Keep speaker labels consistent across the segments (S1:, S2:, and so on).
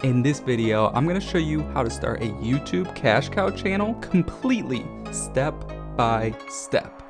S1: In this video, I'm gonna show you how to start a YouTube cash cow channel completely step by step.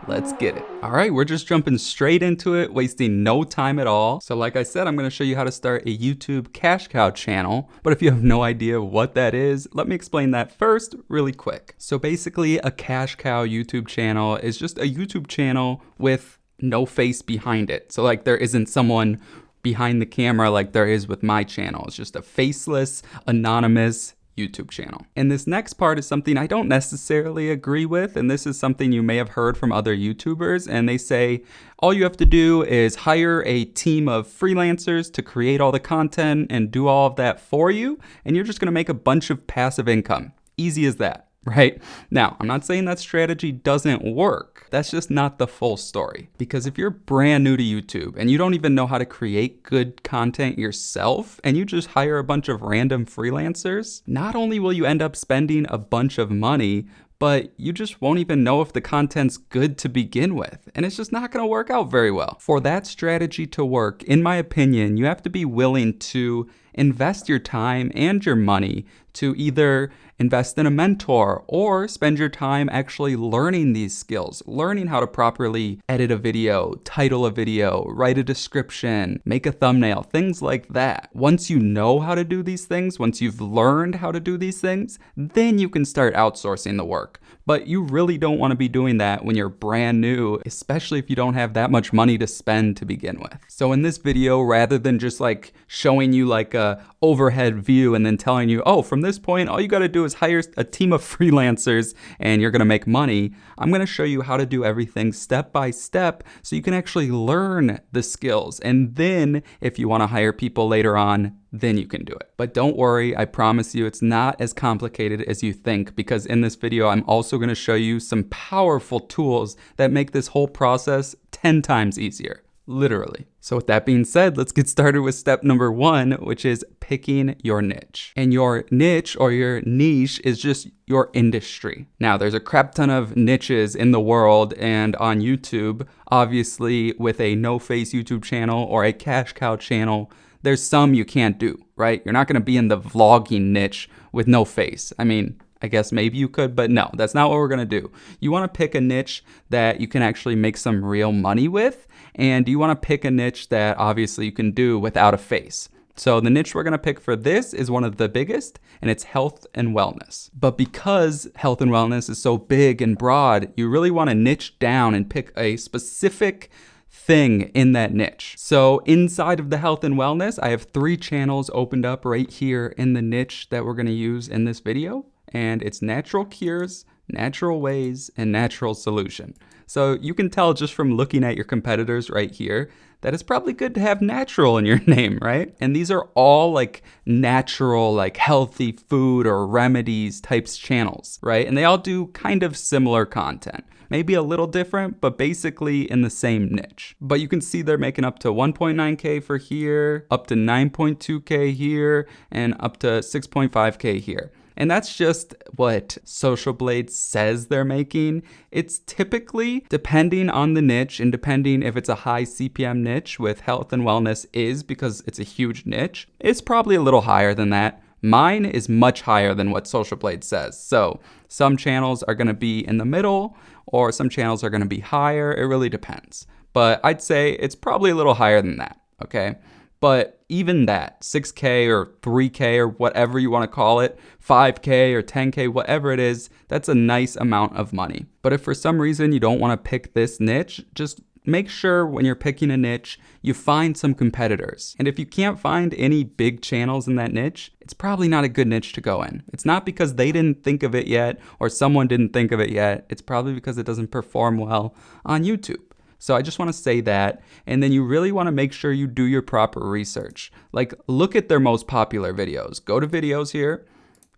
S1: Let's get it. All right, we're just jumping straight into it, wasting no time at all. So like I said, I'm gonna show you how to start a YouTube cash cow channel. But if you have no idea what that is, let me explain that first really quick. So basically a cash cow YouTube channel is just a YouTube channel with no face behind it. So like there isn't someone behind the camera like there is with my channel. It's just a faceless, anonymous YouTube channel. And this next part is something I don't necessarily agree with, and this is something you may have heard from other YouTubers, and they say all you have to do is hire a team of freelancers to create all the content and do all of that for you, and you're just gonna make a bunch of passive income. Easy as that. Right? Now, I'm not saying that strategy doesn't work. That's just not the full story. Because if you're brand new to YouTube and you don't even know how to create good content yourself and you just hire a bunch of random freelancers, not only will you end up spending a bunch of money, but you just won't even know if the content's good to begin with. And it's just not gonna work out very well. For that strategy to work, in my opinion, you have to be willing to invest your time and your money to either invest in a mentor or spend your time actually learning these skills, learning how to properly edit a video, title a video, write a description, make a thumbnail, things like that. Once you know how to do these things, once you've learned how to do these things, then you can start outsourcing the work. But you really don't want to be doing that when you're brand new, especially if you don't have that much money to spend to begin with. So in this video, rather than just like showing you like a overhead view and then telling you, oh, from this point, all you got to do is hire a team of freelancers and you're going to make money, I'm going to show you how to do everything step by step so you can actually learn the skills. And then if you want to hire people later on, then you can do it. But don't worry, I promise you it's not as complicated as you think, because in this video, I'm also going to show you some powerful tools that make this whole process 10 times easier. Literally. So with that being said, let's get started with step number 1, which is picking your niche. And your niche or your niche is just your industry. Now, there's a crap ton of niches in the world and on YouTube. Obviously, with a no-face YouTube channel or a cash cow channel, there's some you can't do, right? You're not gonna be in the vlogging niche with no face. I mean, I guess maybe you could, but no, that's not what we're gonna do. You wanna pick a niche that you can actually make some real money with, and you wanna pick a niche that obviously you can do without a face. So the niche we're gonna pick for this is one of the biggest, and it's health and wellness. But because health and wellness is so big and broad, you really wanna niche down and pick a specific thing in that niche. So inside of the health and wellness, I have 3 channels opened up right here in the niche that we're gonna use in this video. And it's natural cures, natural ways, and natural solution. So you can tell just from looking at your competitors right here that it's probably good to have natural in your name, right? And these are all like natural, like healthy food or remedies types channels, right? And they all do kind of similar content. Maybe a little different, but basically in the same niche. But you can see they're making up to 1.9K for here, up to 9.2K here, and up to 6.5K here. And that's just what Social Blade says they're making. It's typically, depending on the niche and depending if it's a high CPM niche, with health and wellness is because it's a huge niche, it's probably a little higher than that. Mine is much higher than what Social Blade says. So some channels are gonna be in the middle or some channels are gonna be higher. It really depends. But I'd say it's probably a little higher than that, okay? But even that, 6K or 3K or whatever you want to call it, 5K or 10K, whatever it is, that's a nice amount of money. But if for some reason you don't want to pick this niche, just make sure when you're picking a niche, you find some competitors. And if you can't find any big channels in that niche, it's probably not a good niche to go in. It's not because they didn't think of it yet or someone didn't think of it yet. It's probably because it doesn't perform well on YouTube. So I just want to say that, and then you really want to make sure you do your proper research. Like, look at their most popular videos. Go to videos here,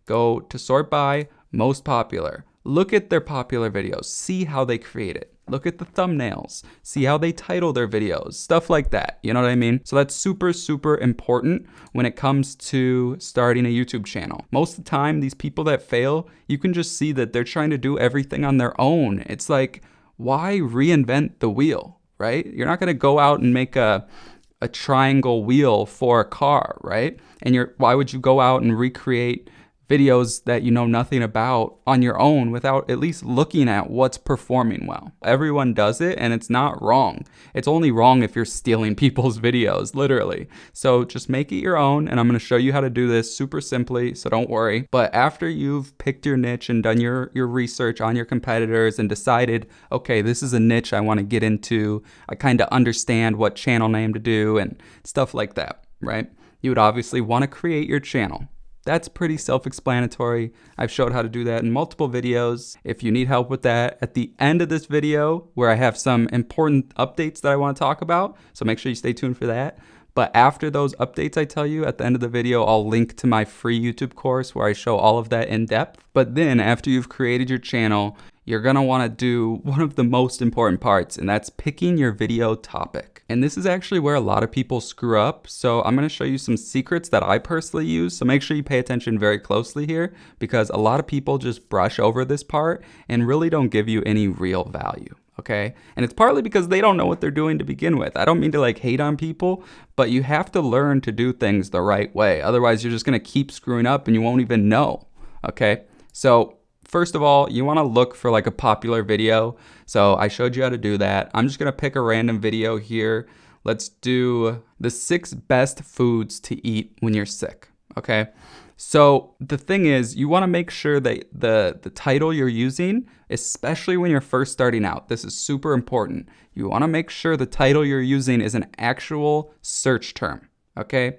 S1: go to sort by most popular. Look at their popular videos, see how they create it. Look at the thumbnails, see how they title their videos, stuff like that. You know what I mean? So that's super, super important when it comes to starting a YouTube channel. Most of the time, these people that fail, you can just see that they're trying to do everything on their own. It's like, why reinvent the wheel, right? You're not gonna go out and make a a triangle wheel for a car, right? And why would you go out and recreate videos that you know nothing about on your own without at least looking at what's performing well? Everyone does it, and it's not wrong. It's only wrong if you're stealing people's videos, literally. So just make it your own, and I'm gonna show you how to do this super simply, so don't worry. But after you've picked your niche and done your research on your competitors and decided, okay, this is a niche I wanna get into, I kinda understand what channel name to do and stuff like that, right? You would obviously wanna create your channel. That's pretty self-explanatory. I've showed how to do that in multiple videos. If you need help with that, at the end of this video, where I have some important updates that I want to talk about, so make sure you stay tuned for that. But after those updates I tell you, at the end of the video, I'll link to my free YouTube course where I show all of that in depth. But then after you've created your channel, you're gonna wanna do one of the most important parts, and that's picking your video topic. And this is actually where a lot of people screw up. So I'm gonna show you some secrets that I personally use. So make sure you pay attention very closely here, because a lot of people just brush over this part and really don't give you any real value, okay? And it's partly because they don't know what they're doing to begin with. I don't mean to like hate on people, but you have to learn to do things the right way. Otherwise, you're just gonna keep screwing up and you won't even know, okay? So first of all, you wanna look for like a popular video. So I showed you how to do that. I'm just gonna pick a random video here. Let's do the 6 best foods to eat when you're sick, okay? So the thing is, you wanna make sure that the title you're using, especially when you're first starting out, this is super important. You wanna make sure the title you're using is an actual search term, okay?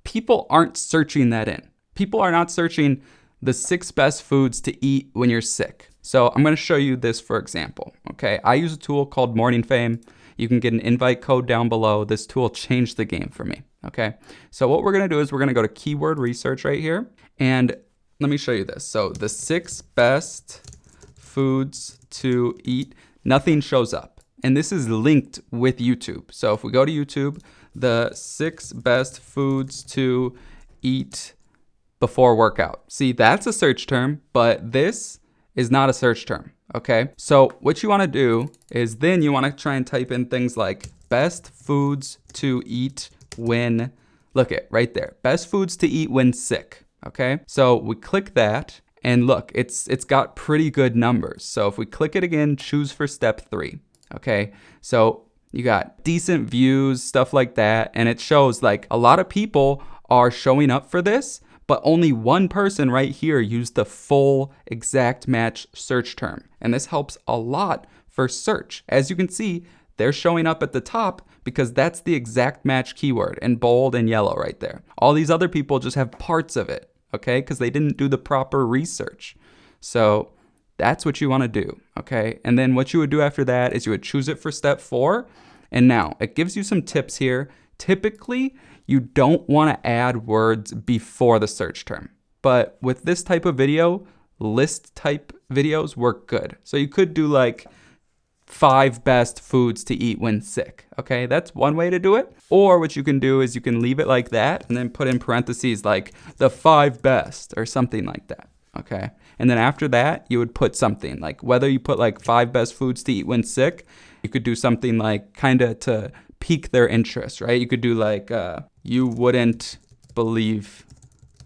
S1: People aren't searching that in. People are not searching the 6 best foods to eat when you're sick. So I'm gonna show you this for example, okay? I use a tool called Morning Fame. You can get an invite code down below. This tool changed the game for me, okay? So what we're gonna do is we're gonna go to keyword research right here, and let me show you this. So the 6 best foods to eat, nothing shows up. And this is linked with YouTube. So if we go to YouTube, the 6 best foods to eat before workout. See, that's a search term, but this is not a search term, okay? So what you wanna do is then you wanna try and type in things like best foods to eat when, look it right there, best foods to eat when sick, okay? So we click that and look, it's got pretty good numbers. So if we click it again, choose for step 3, okay? So you got decent views, stuff like that, and it shows like a lot of people are showing up for this, but only one person right here used the full exact match search term. And this helps a lot for search. As you can see, they're showing up at the top because that's the exact match keyword in bold and yellow right there. All these other people just have parts of it, okay? Because they didn't do the proper research. So that's what you wanna do, okay? And then what you would do after that is you would choose it for step 4. And now it gives you some tips here. Typically, you don't want to add words before the search term. But with this type of video, list type videos work good. So you could do like 5 best foods to eat when sick, okay? That's one way to do it. Or what you can do is you can leave it like that and then put in parentheses like the 5 best or something like that, okay? And then after that, you would put something like, whether you put like 5 best foods to eat when sick, you could do something like kind of to pique their interest, right? You could do like, you wouldn't believe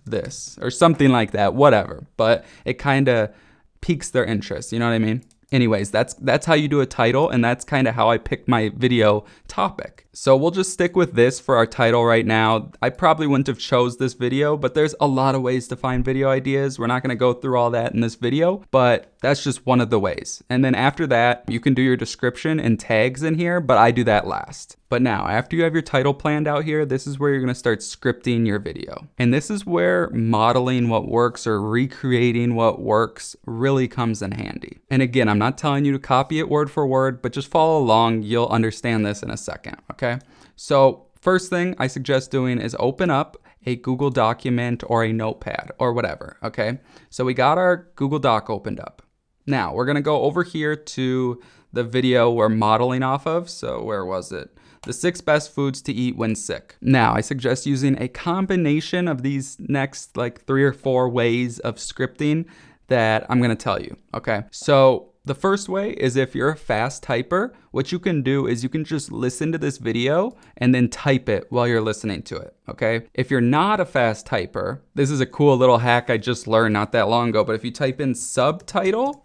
S1: this or something like that, whatever. But it kind of piques their interest, you know what I mean? Anyways, that's how you do a title, and that's kind of how I picked my video topic. So we'll just stick with this for our title right now. I probably wouldn't have chose this video, but there's a lot of ways to find video ideas. We're not gonna go through all that in this video, but that's just one of the ways. And then after that, you can do your description and tags in here, but I do that last. But now, after you have your title planned out here, this is where you're gonna start scripting your video. And this is where modeling what works or recreating what works really comes in handy. And again, I'm not telling you to copy it word for word, but just follow along. You'll understand this in a second, okay? So first thing I suggest doing is open up a Google document or a notepad or whatever, okay? So we got our Google Doc opened up. Now we're gonna go over here to the video we're modeling off of. So where was it? The 6 best foods to eat when sick. Now, I suggest using a combination of these next like 3 or 4 ways of scripting that I'm gonna tell you, okay? So the first way is if you're a fast typer, what you can do is you can just listen to this video and then type it while you're listening to it, okay? If you're not a fast typer, this is a cool little hack I just learned not that long ago, but if you type in subtitle.to/,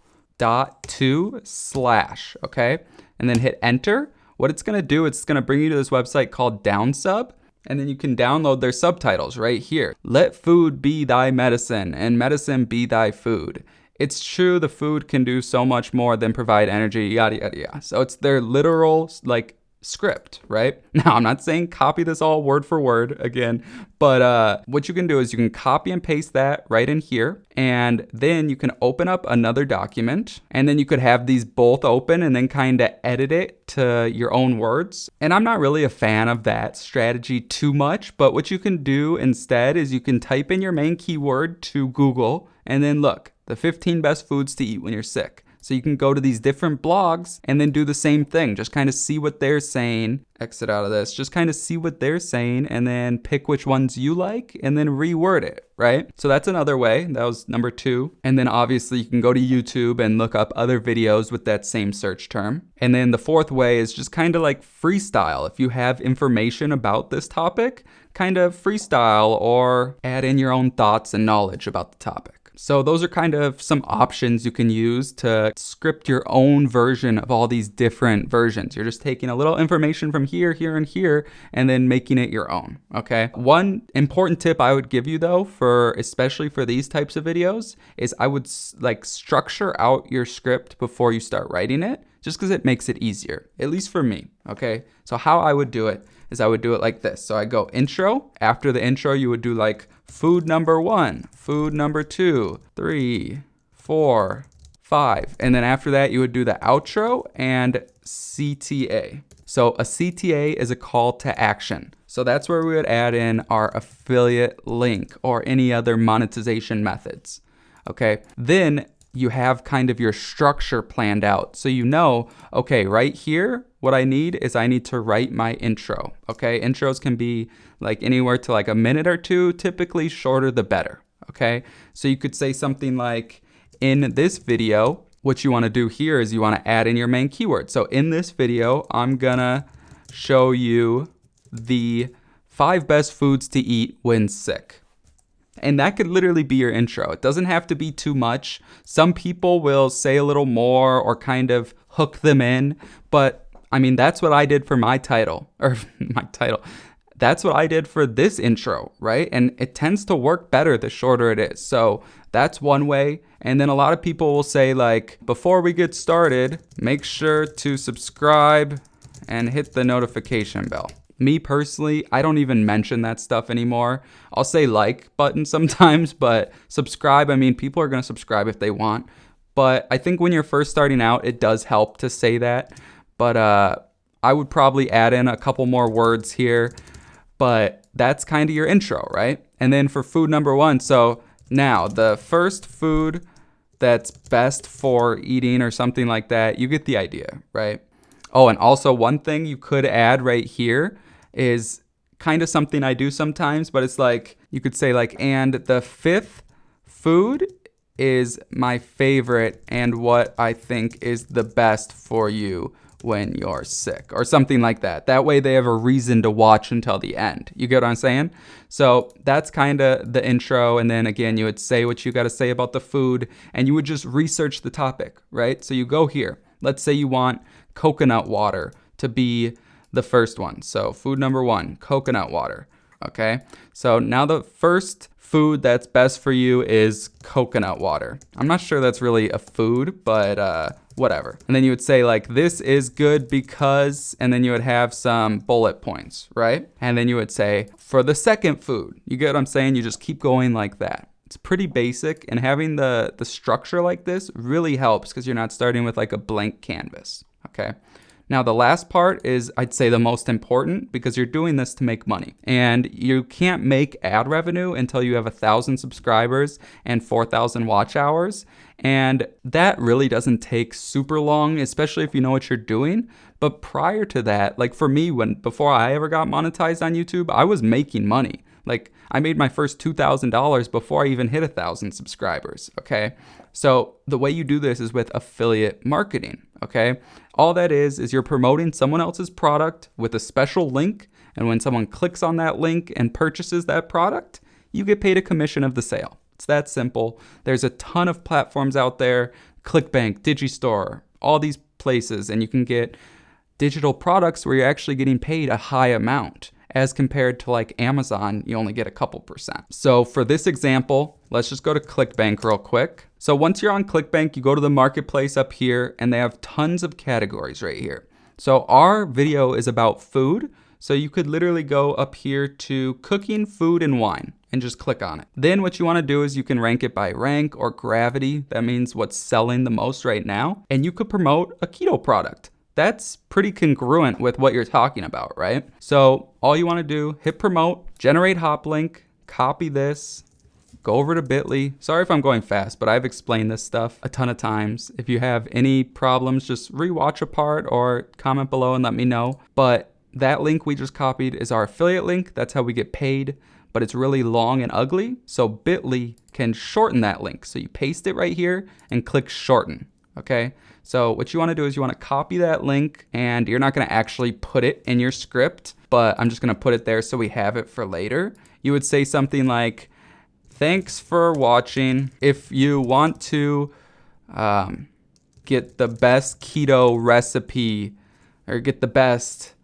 S1: okay? And then hit enter, what it's gonna do, it's gonna bring you to this website called Downsub, and then you can download their subtitles right here. Let food be thy medicine, and medicine be thy food. It's true, the food can do so much more than provide energy, yada, yada, yada. So it's their literal, like, script, right? Now, I'm not saying copy this all word for word again, but what you can do is you can copy and paste that right in here, and then you can open up another document, and then you could have these both open and then kind of edit it to your own words. And I'm not really a fan of that strategy too much, but what you can do instead is you can type in your main keyword to Google, and then look, the 15 best foods to eat when you're sick. So you can go to these different blogs and then do the same thing. Just kind of see what they're saying. Exit out of this. Just kind of see what they're saying and then pick which ones you like and then reword it, right? So that's another way. That was number 2. And then obviously you can go to YouTube and look up other videos with that same search term. And then the 4th way is just kind of like freestyle. If you have information about this topic, kind of freestyle or add in your own thoughts and knowledge about the topic. So those are kind of some options you can use to script your own version of all these different versions. You're just taking a little information from here, here, and here, and then making it your own, okay? One important tip I would give you though, especially for these types of videos, is I would like structure out your script before you start writing it, just because it makes it easier, at least for me, okay? So how I would do it is I would do it like this. So I go intro. After the intro, you would do like food number 1, food number 2, 3, 4, 5. And then after that, you would do the outro and CTA. So a CTA is a call to action. So that's where we would add in our affiliate link or any other monetization methods, okay? Then you have kind of your structure planned out. So you know, okay, right here, what I need is I need to write my intro, okay? Intros can be like anywhere to like a minute or 2, typically shorter the better, okay? So you could say something like, in this video, what you wanna do here is you wanna add in your main keyword. So in this video, I'm gonna show you the 5 best foods to eat when sick. And that could literally be your intro. It doesn't have to be too much. Some people will say a little more or kind of hook them in, but I mean, that's what I did for my title, That's what I did for this intro, right? And it tends to work better the shorter it is. So that's one way. And then a lot of people will say like, before we get started, make sure to subscribe and hit the notification bell. Me personally, I don't even mention that stuff anymore. I'll say like button sometimes, but subscribe, I mean, people are gonna subscribe if they want. But I think when you're first starting out, it does help to say that. But I would probably add in a couple more words here, but that's kind of your intro, right? And then for food number 1, so now the first food that's best for eating or something like that, you get the idea, right? Oh, and also one thing you could add right here is kind of something I do sometimes, but it's like, you could say like, and the 5th food is my favorite and what I think is the best for you when you're sick or something like that. That way they have a reason to watch until the end. You get what I'm saying? So that's kind of the intro. And then again, you would say what you got to say about the food and you would just research the topic, right? So you go here. Let's say you want coconut water to be the first one. So food number 1, coconut water. Okay. So now the first food that's best for you is coconut water. I'm not sure that's really a food, but whatever. And then you would say like, this is good because, and then you would have some bullet points, right? And then you would say for the second food, you get what I'm saying? You just keep going like that. It's pretty basic, and having the structure like this really helps because you're not starting with like a blank canvas, okay? Now the last part is, I'd say, the most important because you're doing this to make money. And you can't make ad revenue until you have 1,000 subscribers and 4,000 watch hours. And that really doesn't take super long, especially if you know what you're doing. But prior to that, like for me, before I ever got monetized on YouTube, I was making money. Like I made my first $2,000 before I even hit 1,000 subscribers, okay? So the way you do this is with affiliate marketing, okay? All that is you're promoting someone else's product with a special link, and when someone clicks on that link and purchases that product, you get paid a commission of the sale. It's that simple. There's a ton of platforms out there, ClickBank, Digistore, all these places, and you can get digital products where you're actually getting paid a high amount. As compared to like Amazon, you only get a couple percent. So for this example, let's just go to ClickBank real quick. So once you're on ClickBank, you go to the marketplace up here, and they have tons of categories right here. So our video is about food. So you could literally go up here to cooking, food, and wine and just click on it. Then what you want to do is you can rank it by rank or gravity. That means what's selling the most right now. And you could promote a keto product. That's pretty congruent with what you're talking about, right? So all you want to do, hit promote, generate hop link, copy this, go over to bit.ly. Sorry if I'm going fast, but I've explained this stuff a ton of times. If you have any problems, just rewatch a part or comment below and let me know. But that link we just copied is our affiliate link. That's how we get paid, but it's really long and ugly. So bit.ly can shorten that link. So you paste it right here and click shorten, okay? So what you want to do is you want to copy that link, and you're not going to actually put it in your script, but I'm just going to put it there so we have it for later. You would say something like, thanks for watching. If you want to get the best keto recipe or get the best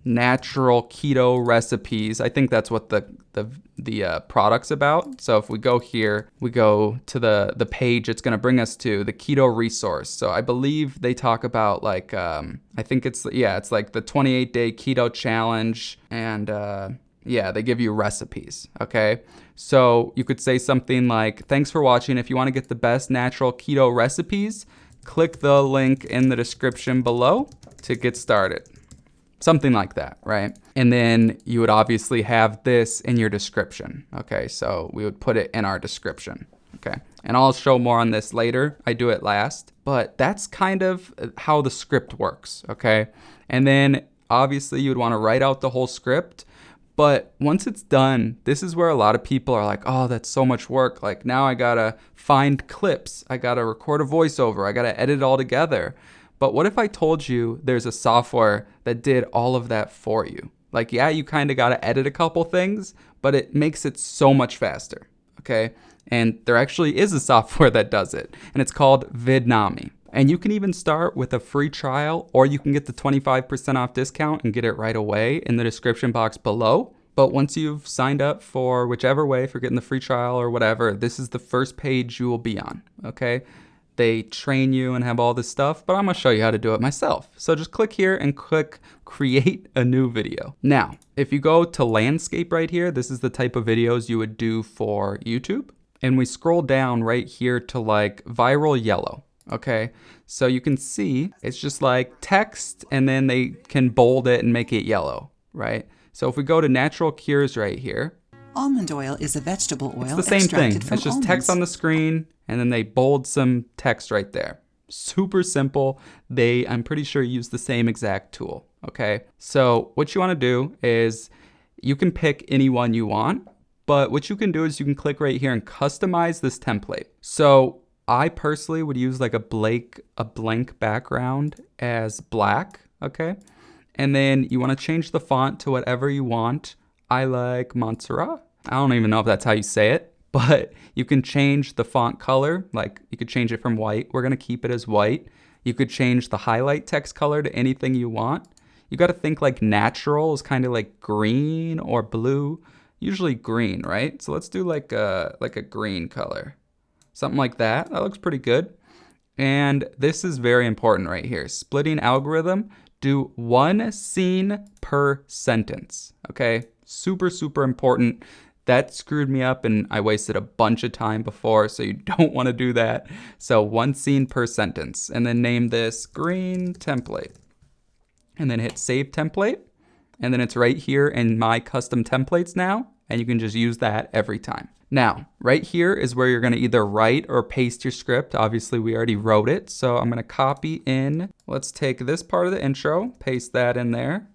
S1: natural keto recipes, I think that's what the product's about. So if we go here, we go to the page, it's going to bring us to the keto resource. So I believe they talk about like, I think it's like the 28-day keto challenge, and they give you recipes. Okay. So you could say something like, thanks for watching. If you want to get the best natural keto recipes, click the link in the description below to get started. Something like that, right? And then you would obviously have this in your description. Okay, so we would put it in our description. Okay, and I'll show more on this later. I do it last, but that's kind of how the script works. Okay, and then obviously you would want to write out the whole script. But once it's done, this is where a lot of people are like, oh, that's so much work. Like now I gotta find clips. I gotta record a voiceover. I gotta edit it all together. But what if I told you there's a software that did all of that for you? Like, yeah, you kind of got to edit a couple things, but it makes it so much faster, okay? And there actually is a software that does it, and it's called Vidnami. And you can even start with a free trial, or you can get the 25% off discount and get it right away in the description box below. But once you've signed up for whichever way, if you're getting the free trial or whatever, this is the first page you will be on, okay? They train you and have all this stuff, but I'm gonna show you how to do it myself. So just click here and click create a new video. Now, if you go to landscape right here, this is the type of videos you would do for YouTube. And we scroll down right here to like viral yellow, okay? So you can see it's just like text, and then they can bold it and make it yellow, right? So if we go to natural cures right here,
S2: almond oil is a vegetable oil.
S1: It's the same thing. It's just
S2: almonds.
S1: Text on the screen, and then they bold some text right there. Super simple. I'm pretty sure, use the same exact tool, okay? So what you want to do is you can pick any one you want, but what you can do is you can click right here and customize this template. So I personally would use like a blank background as black, okay? And then you want to change the font to whatever you want. I like Montserrat. I don't even know if that's how you say it, but you can change the font color. Like you could change it from white. We're going to keep it as white. You could change the highlight text color to anything you want. You got to think like natural is kind of like green or blue, usually green, right? So let's do like a green color, something like that. That looks pretty good. And this is very important right here. Splitting algorithm, do 1 scene per sentence, okay? Super, super important. That screwed me up and I wasted a bunch of time before, so you don't want to do that. So 1 scene per sentence, and then name this green template. And then hit save template, and then it's right here in my custom templates now, and you can just use that every time. Now, right here is where you're going to either write or paste your script. Obviously, we already wrote it, so I'm going to copy in. Let's take this part of the intro, paste that in there.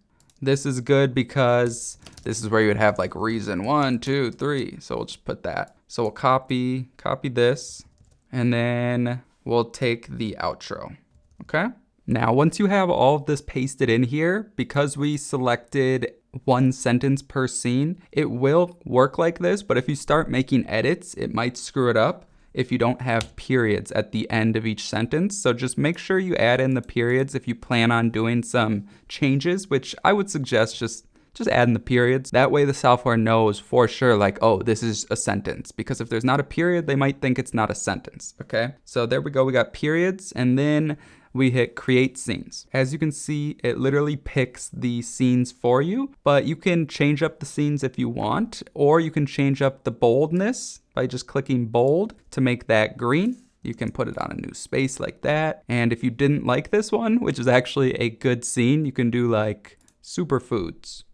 S1: This is good because this is where you would have like reason 1, 2, 3. So we'll just put that. So we'll copy this, and then we'll take the outro, okay? Now, once you have all of this pasted in here, because we selected 1 sentence per scene, it will work like this, but if you start making edits, it might screw it up if you don't have periods at the end of each sentence. So just make sure you add in the periods if you plan on doing some changes, which I would suggest just add in the periods. That way the software knows for sure, like, oh, this is a sentence. Because if there's not a period, they might think it's not a sentence, okay? So there we go, we got periods, and then we hit create scenes. As you can see, it literally picks the scenes for you, but you can change up the scenes if you want, or you can change up the boldness by just clicking bold to make that green. You can put it on a new space like that. And if you didn't like this one, which is actually a good scene, you can do like superfoods.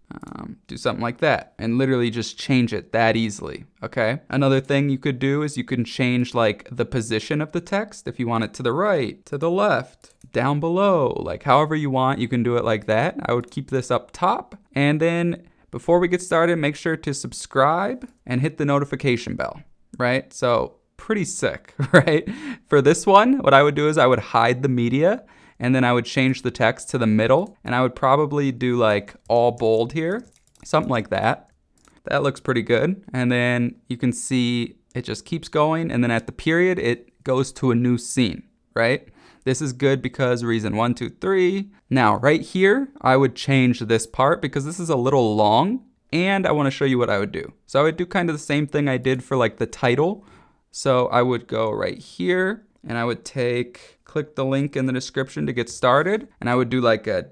S1: Do something like that and literally just change it that easily, okay? Another thing you could do is you can change like the position of the text. If you want it to the right, to the left, down below, like however you want, you can do it like that. I would keep this up top. And then before we get started, make sure to subscribe and hit the notification bell, right? So pretty sick, right? For this one, what I would do is I would hide the media, and then I would change the text to the middle, and I would probably do like all bold here, something like that. That looks pretty good. And then you can see it just keeps going, and then at the period, it goes to a new scene, right? This is good because reason 1, 2, 3. Now right here, I would change this part because this is a little long, and I wanna show you what I would do. So I would do kind of the same thing I did for like the title. So I would go right here, and I would click the link in the description to get started, and I would do like a ...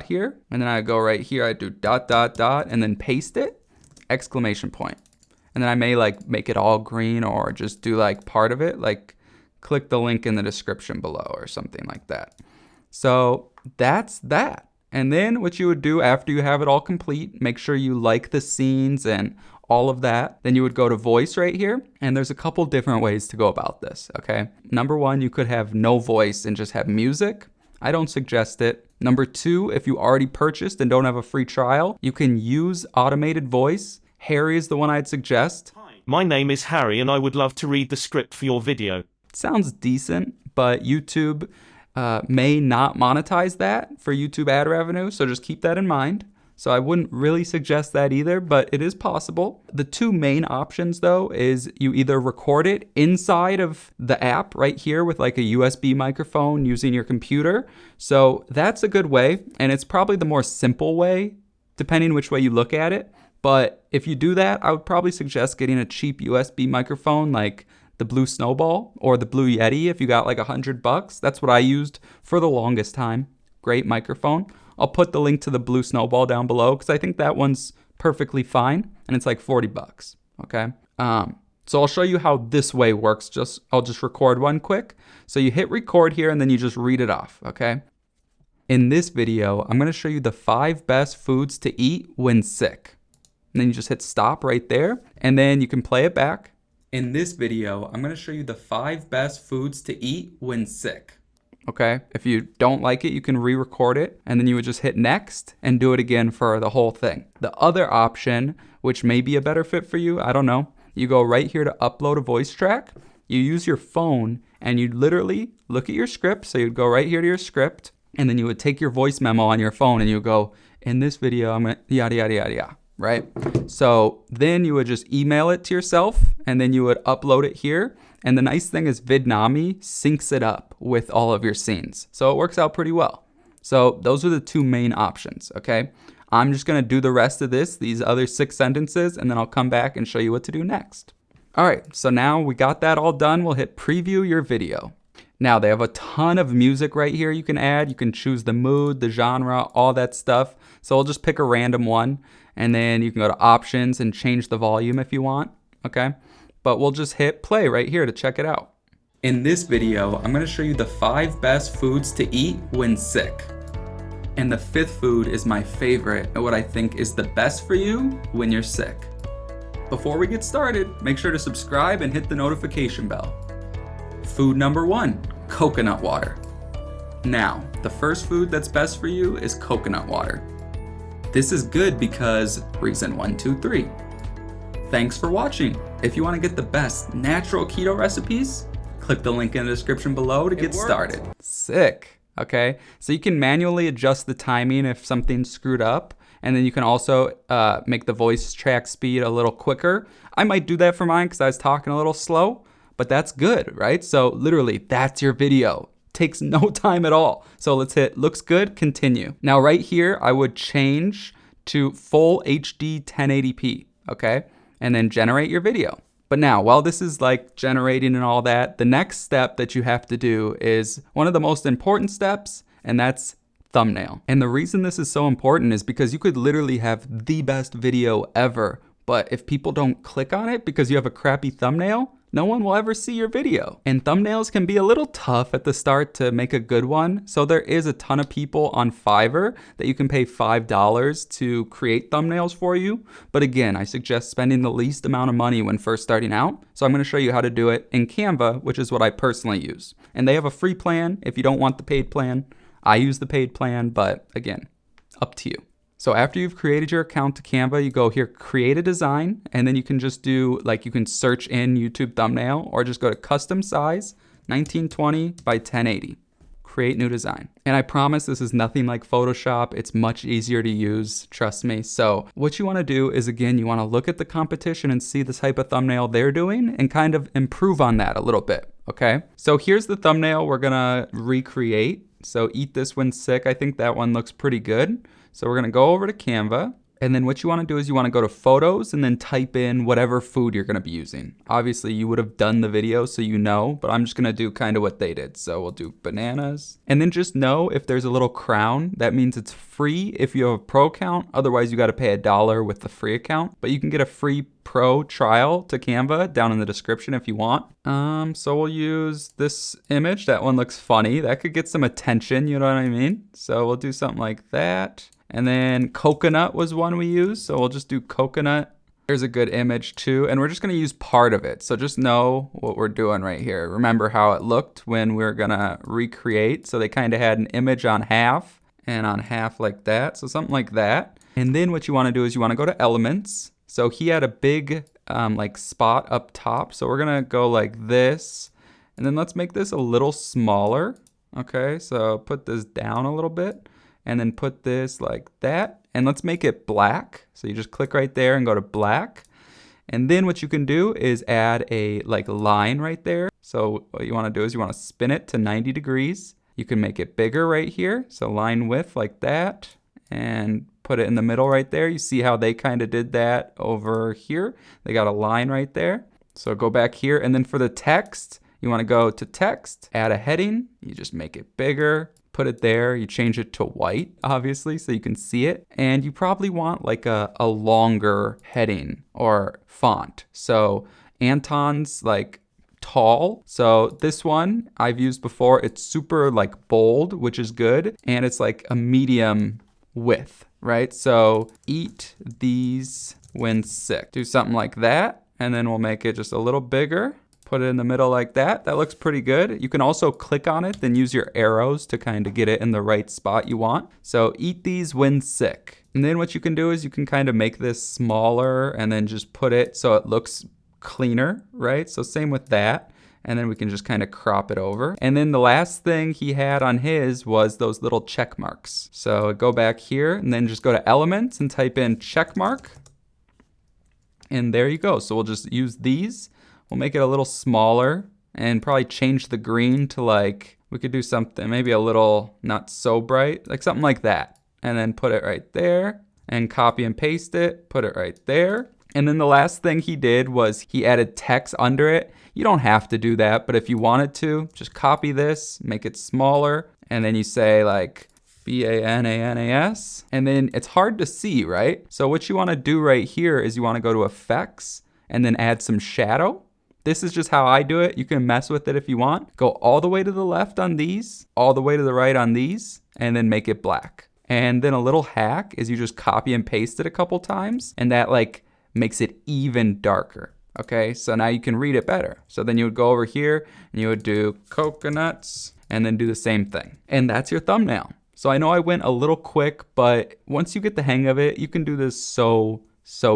S1: here, and then I would go right here, I'd do ... and then paste it, ! And then I may like make it all green or just do like part of it, like click the link in the description below or something like that. So that's that. And then what you would do after you have it all complete, make sure you like the scenes and all of that. Then you would go to voice right here. And there's a couple different ways to go about this, okay? Number 1, you could have no voice and just have music. I don't suggest it. Number 2, if you already purchased and don't have a free trial, you can use automated voice. Harry is the one I'd suggest.
S3: Hi, my name is Harry and I would love to read the script for your video.
S1: Sounds decent, but YouTube may not monetize that for YouTube ad revenue, so just keep that in mind. So I wouldn't really suggest that either, but it is possible. The 2 main options though is you either record it inside of the app right here with like a USB microphone using your computer. So that's a good way, and it's probably the more simple way depending which way you look at it. But if you do that, I would probably suggest getting a cheap USB microphone like the Blue Snowball or the Blue Yeti if you got like $100. That's what I used for the longest time. Great microphone. I'll put the link to the Blue Snowball down below because I think that one's perfectly fine, and it's like $40, okay? So I'll show you how this way works. I'll just record one quick. So you hit record here and then you just read it off, okay? In this video, I'm gonna show you the 5 best foods to eat when sick. And then you just hit stop right there, and then you can play it back. In this video, I'm gonna show you the 5 best foods to eat when sick. Okay, if you don't like it, you can re-record it, and then you would just hit next and do it again for the whole thing. The other option, which may be a better fit for you, I don't know, you go right here to upload a voice track, you use your phone, and you literally look at your script, so you'd go right here to your script, and then you would take your voice memo on your phone, and you go, in this video, I'm gonna yada, yada, yada, yada, right? So then you would just email it to yourself, and then you would upload it here. And the nice thing is Vidnami syncs it up with all of your scenes. So it works out pretty well. So those are the 2 main options, okay? I'm just gonna do the rest of these other 6 sentences, and then I'll come back and show you what to do next. All right, so now we got that all done. We'll hit preview your video. Now they have a ton of music right here you can add. You can choose the mood, the genre, all that stuff. So I'll just pick a random one, and then you can go to options and change the volume if you want, okay? But we'll just hit play right here to check it out. In this video, I'm gonna show you the 5 best foods to eat when sick. And the 5th food is my favorite and what I think is the best for you when you're sick. Before we get started, make sure to subscribe and hit the notification bell. Food number 1, coconut water. Now, the first food that's best for you is coconut water. This is good because reason 1, 2, 3. Thanks for watching. If you want to get the best natural keto recipes, click the link in the description below to get started. Sick. Okay, so you can manually adjust the timing if something's screwed up, and then you can also make the voice track speed a little quicker. I might do that for mine because I was talking a little slow, but that's good, right? So literally, that's your video. Takes no time at all. So let's hit looks good, continue. Now right here, I would change to full HD 1080p, okay? And then generate your video. But now, while this is like generating and all that, the next step that you have to do is one of the most important steps, and that's thumbnail. And the reason this is so important is because you could literally have the best video ever, but if people don't click on it because you have a crappy thumbnail, no one will ever see your video. And thumbnails can be a little tough at the start to make a good one. So there is a ton of people on Fiverr that you can pay $5 to create thumbnails for you. But again, I suggest spending the least amount of money when first starting out. So I'm gonna show you how to do it in Canva, which is what I personally use. And they have a free plan if you don't want the paid plan. I use the paid plan, but again, up to you. So after you've created your account to Canva, you go here, create a design, and then you can just do, like you can search in YouTube thumbnail or just go to custom size, 1920 by 1080. Create new design. And I promise this is nothing like Photoshop. It's much easier to use, trust me. So what you wanna do is, again, you wanna look at the competition and see the type of thumbnail they're doing and kind of improve on that a little bit, okay? So here's the thumbnail we're gonna recreate. So eat this when sick, I think that one looks pretty good. So we're gonna go over to Canva, and then what you wanna do is you wanna go to photos and then type in whatever food you're gonna be using. Obviously you would have done the video so you know, but I'm just gonna do kind of what they did. So we'll do bananas. And then just know if there's a little crown, that means it's free if you have a pro account. Otherwise you gotta pay $1 with the free account, but you can get a free pro trial to Canva down in the description if you want. So we'll use this image. That one looks funny. That could get some attention, you know what I mean? So we'll do something like that. And then coconut was one we used, so we'll just do coconut. Here's a good image too, and we're just gonna use part of it. So just know what we're doing right here. Remember how it looked when we were gonna recreate. So they kind of had an image on half and on half like that. So something like that. And then what you wanna do is you wanna go to elements. So he had a big like spot up top. So we're gonna go like this, and then let's make this a little smaller. Okay, so put this down a little bit, and then put this like that, and let's make it black. So you just click right there and go to black. And then what you can do is add a like line right there. So what you wanna do is you wanna spin it to 90 degrees. You can make it bigger right here. So line width like that, and put it in the middle right there. You see how they kind of did that over here. They got a line right there. So go back here, and then for the text, you wanna go to text, add a heading. You just make it bigger. Put it there, you change it to white, obviously, so you can see it. And you probably want like a longer heading or font. So Anton's like tall. So this one I've used before. It's super like bold, which is good. And it's like a medium width, right? So eat these when sick. Do something like that. And then we'll make it just a little bigger. Put it in the middle like that. That looks pretty good. You can also click on it, then use your arrows to kind of get it in the right spot you want. So eat these when sick. And then what you can do is you can kind of make this smaller and then just put it so it looks cleaner, right? So same with that. And then we can just kind of crop it over. And then the last thing he had on his was those little check marks. So go back here and then just go to elements and type in check mark. And there you go. So we'll just use these. We'll make it a little smaller and probably change the green to like, we could do something, maybe a little not so bright, like something like that. And then put it right there and copy and paste it, put it right there. And then the last thing he did was he added text under it. You don't have to do that, but if you wanted to, just copy this, make it smaller, and then you say like BANANAS, and then it's hard to see, right? So what you wanna do right here is you wanna go to effects and then add some shadow. This is just how I do it. You can mess with it if you want. Go all the way to the left on these, all the way to the right on these, and then make it black. And then a little hack is you just copy and paste it a couple times, and that like makes it even darker. Okay, so now you can read it better. So then you would go over here and you would do coconuts and then do the same thing. And that's your thumbnail. So I know I went a little quick, but once you get the hang of it, you can do this so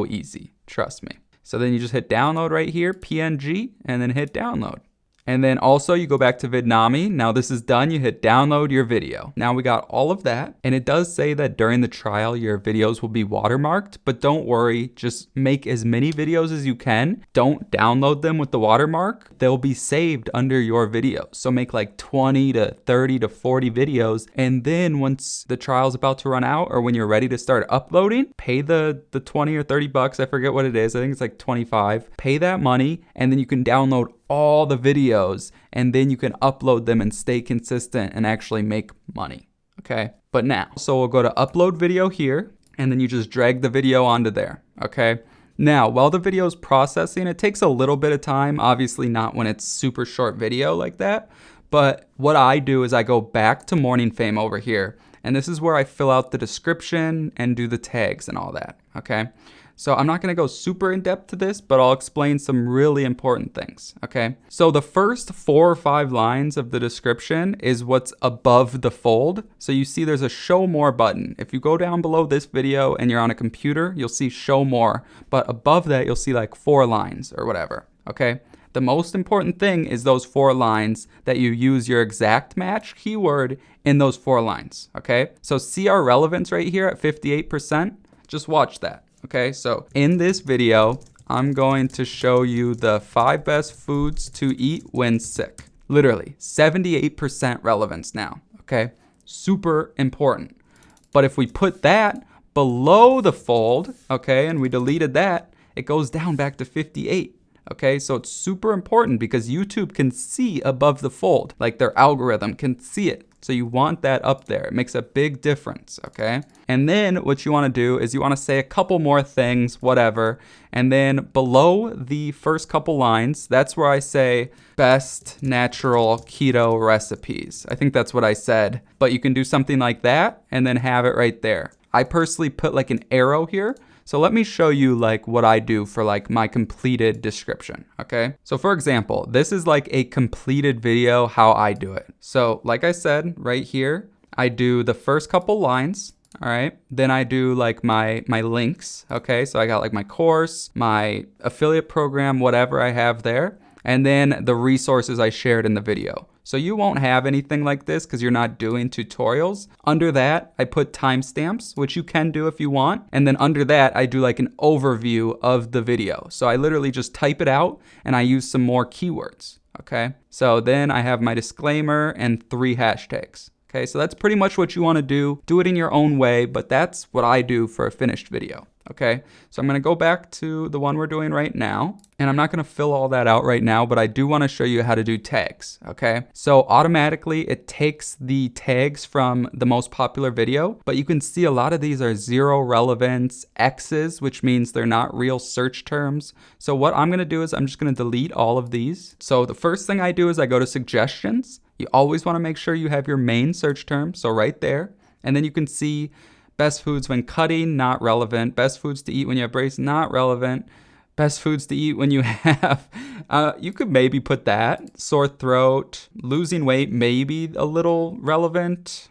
S1: easy. Trust me. So then you just hit download right here, PNG, and then hit download. And then also you go back to Vidnami. Now this is done. You hit download your video. Now we got all of that. And it does say that during the trial, your videos will be watermarked, but don't worry. Just make as many videos as you can. Don't download them with the watermark. They'll be saved under your videos. So make like 20 to 30 to 40 videos. And then once the trial's about to run out or when you're ready to start uploading, pay the 20 or 30 bucks. I forget what it is. I think it's like 25. Pay that money and then you can download all the videos and then you can upload them and stay consistent and actually make money. Okay. But now, so we'll go to upload video here and then you just drag the video onto there. Okay. Now, while the video is processing, it takes a little bit of time, obviously not when it's super short video like that. But what I do is I go back to Morning Fame over here. And this is where I fill out the description and do the tags and all that. Okay. So I'm not going to go super in depth to this, but I'll explain some really important things, okay? So the first 4 or 5 lines of the description is what's above the fold. So you see there's a show more button. If you go down below this video and you're on a computer, you'll see show more, but above that you'll see like 4 lines or whatever, okay? The most important thing is those 4 lines that you use your exact match keyword in those 4 lines, okay? So see our relevance right here at 58%? Just watch that. Okay, so in this video, I'm going to show you the 5 best foods to eat when sick. Literally, 78% relevance now, okay? Super important. But if we put that below the fold, okay, and we deleted that, it goes down back to 58. Okay, so it's super important because YouTube can see above the fold, like their algorithm can see it. So you want that up there. It makes a big difference, okay? And then what you want to do is you want to say a couple more things, whatever. And then below the first couple lines, that's where I say best natural keto recipes. I think that's what I said. But you can do something like that and then have it right there. I personally put like an arrow here. So let me show you like what I do for like my completed description, okay? So for example, this is like a completed video how I do it. So like I said, right here, I do the first couple lines, all right? Then I do like my links, okay? So I got like my course, my affiliate program, whatever I have there, and then the resources I shared in the video. So you won't have anything like this because you're not doing tutorials. Under that, I put timestamps, which you can do if you want. And then under that, I do like an overview of the video. So I literally just type it out and I use some more keywords, okay? So then I have my disclaimer and 3 hashtags. Okay, so that's pretty much what you want to do. Do it in your own way, but that's what I do for a finished video. Okay, so I'm going to go back to the one we're doing right now, and I'm not going to fill all that out right now, but I do want to show you how to do tags. Okay, so automatically it takes the tags from the most popular video, but you can see a lot of these are 0 relevance, X's, which means they're not real search terms. So what I'm going to do is I'm just going to delete all of these. So the first thing I do is I go to suggestions. You always want to make sure you have your main search term, so right there, and then you can see best foods when cutting, not relevant. Best foods to eat when you have braces, not relevant. Best foods to eat when you have, you could maybe put that. Sore throat, losing weight, maybe a little relevant.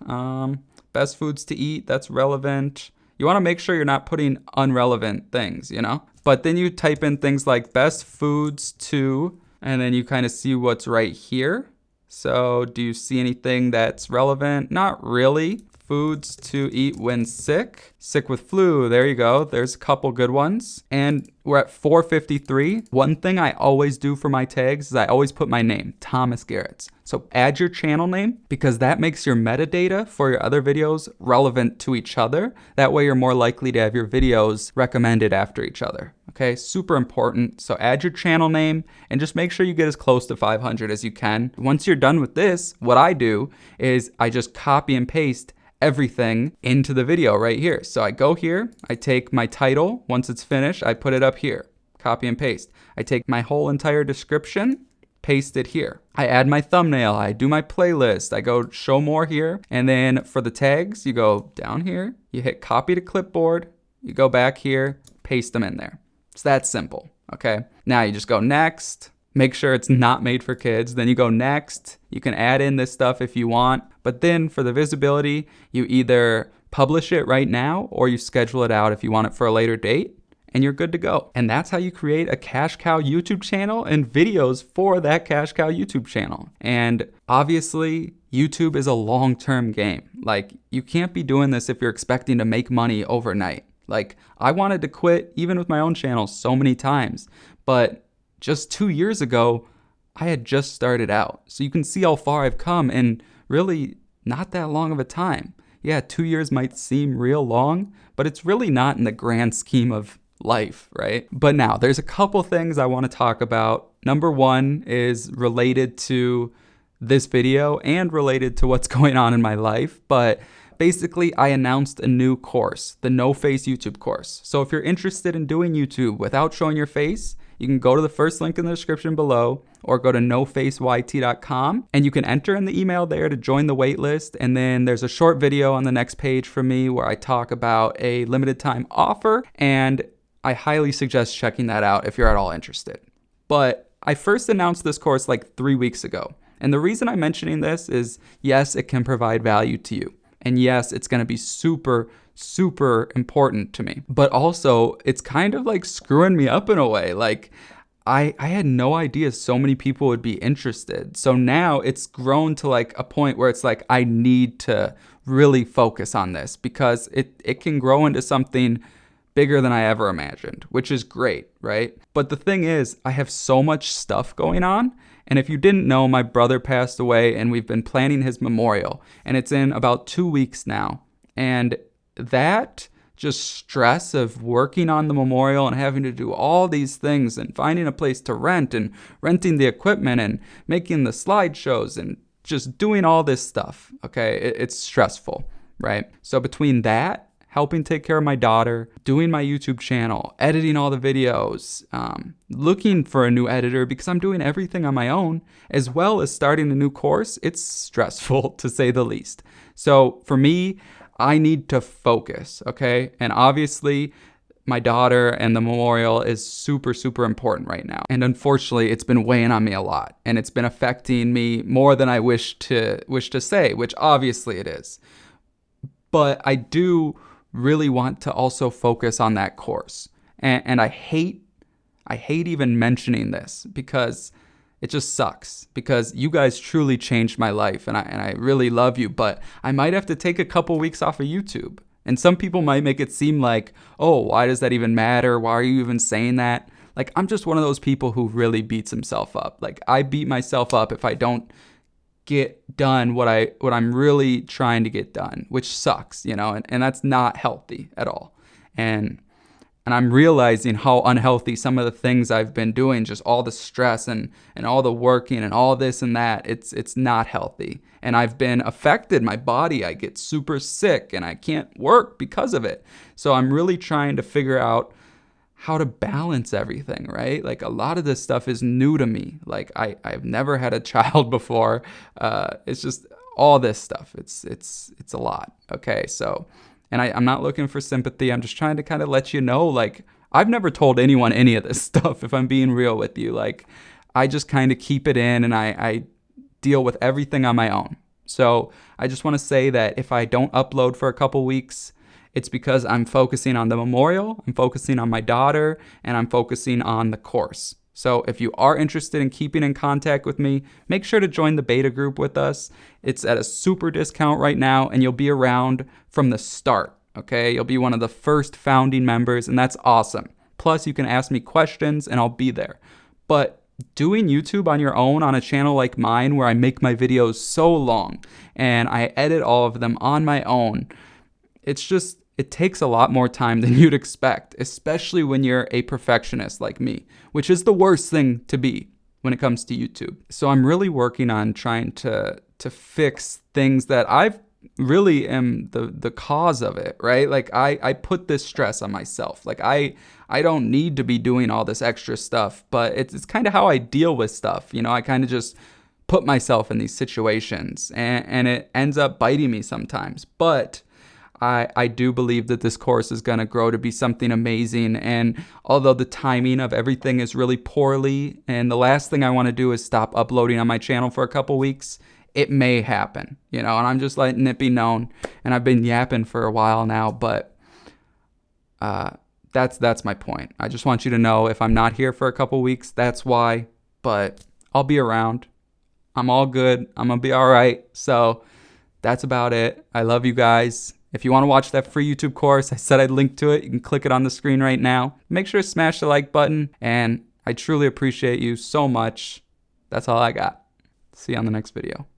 S1: Best foods to eat, that's relevant. You want to make sure you're not putting unrelevant things, you know? But then you type in things like best foods to, and then you kind of see what's right here. So do you see anything that's relevant? Not really. Foods to eat when sick. Sick with flu. There you go. There's a couple good ones. And we're at 453. One thing I always do for my tags is I always put my name, Thomas Garetz. So add your channel name because that makes your metadata for your other videos relevant to each other. That way you're more likely to have your videos recommended after each other. Okay, super important. So add your channel name and just make sure you get as close to 500 as you can. Once you're done with this, what I do is I just copy and paste everything into the video right here. So I go here, I take my title. Once it's finished, I put it up here, copy and paste. I take my whole entire description, paste it here. I add my thumbnail, I do my playlist, I go show more here. And then for the tags, you go down here, you hit copy to clipboard, you go back here, paste them in there. It's that simple, okay? Now you just go next, Make sure it's not made for kids. Then you go next. You can add in this stuff if you want. But then for the visibility, you either publish it right now or you schedule it out if you want it for a later date, and you're good to go. And that's how you create a cash cow YouTube channel and videos for that cash cow YouTube channel. And obviously, YouTube is a long-term game. Like, you can't be doing this if you're expecting to make money overnight. Like, I wanted to quit even with my own channel so many times, but just 2 years ago, I had just started out. So you can see how far I've come in really not that long of a time. Yeah, 2 years might seem real long, but it's really not in the grand scheme of life, right? But now there's a couple things I want to talk about. Number one is related to this video and related to what's going on in my life. But basically, I announced a new course, the No Face YouTube course. So if you're interested in doing YouTube without showing your face, you can go to the first link in the description below or go to nofaceyt.com and you can enter in the email there to join the waitlist. And then there's a short video on the next page from me where I talk about a limited time offer, and I highly suggest checking that out if you're at all interested. But I first announced this course like 3 weeks ago. And the reason I'm mentioning this is, yes, it can provide value to you. And yes, it's going to be super, super important to me. But also, it's kind of like screwing me up in a way. Like, I had no idea so many people would be interested. So now it's grown to like a point where it's like, I need to really focus on this because it can grow into something bigger than I ever imagined, which is great, right? But the thing is, I have so much stuff going on. And if you didn't know, my brother passed away and we've been planning his memorial, and it's in about 2 weeks now. And that just stress of working on the memorial and having to do all these things and finding a place to rent and renting the equipment and making the slideshows and just doing all this stuff, okay, it's stressful, right? So between that, helping take care of my daughter, doing my YouTube channel, editing all the videos, looking for a new editor because I'm doing everything on my own, as well as starting a new course, it's stressful to say the least. So for me, I need to focus, okay? And obviously, my daughter and the memorial is super, super important right now. And unfortunately, it's been weighing on me a lot, and it's been affecting me more than I wish to say, which obviously it is. But I do really want to also focus on that course. And I hate even mentioning this because it just sucks, because you guys truly changed my life and I really love you, but I might have to take a couple weeks off of YouTube. And some people might make it seem like, oh, why does that even matter? Why are you even saying that? Like, I'm just one of those people who really beats himself up. Like, I beat myself up if I don't get done what I'm really trying to get done, which sucks, you know, and that's not healthy at all. And I'm realizing how unhealthy some of the things I've been doing, just all the stress and all the working and all this and that, it's not healthy. And I've been affected, my body, I get super sick and I can't work because of it. So I'm really trying to figure out how to balance everything, right? Like, a lot of this stuff is new to me. Like, I've never had a child before. It's just all this stuff. It's a lot. Okay, so, and I'm not looking for sympathy. I'm just trying to kind of let you know, like, I've never told anyone any of this stuff, if I'm being real with you. Like, I just kind of keep it in and I deal with everything on my own. So I just want to say that if I don't upload for a couple weeks, it's because I'm focusing on the memorial, I'm focusing on my daughter, and I'm focusing on the course. So if you are interested in keeping in contact with me, make sure to join the beta group with us. It's at a super discount right now, and you'll be around from the start, okay? You'll be one of the first founding members, and that's awesome. Plus, you can ask me questions, and I'll be there. But doing YouTube on your own on a channel like mine, where I make my videos so long, and I edit all of them on my own, it takes a lot more time than you'd expect, especially when you're a perfectionist like me, which is the worst thing to be when it comes to YouTube. So I'm really working on trying to fix things that I've really am the cause of it, right? Like, I put this stress on myself. Like, I don't need to be doing all this extra stuff, but it's kind of how I deal with stuff. You know, I kind of just put myself in these situations and it ends up biting me sometimes. But I do believe that this course is going to grow to be something amazing. And although the timing of everything is really poorly, and the last thing I want to do is stop uploading on my channel for a couple weeks, it may happen, you know, and I'm just letting it be known. And I've been yapping for a while now, but that's my point. I just want you to know if I'm not here for a couple weeks, that's why, but I'll be around. I'm all good. I'm going to be all right. So that's about it. I love you guys. If you want to watch that free YouTube course, I said I'd link to it. You can click it on the screen right now. Make sure to smash the like button, and I truly appreciate you so much. That's all I got. See you on the next video.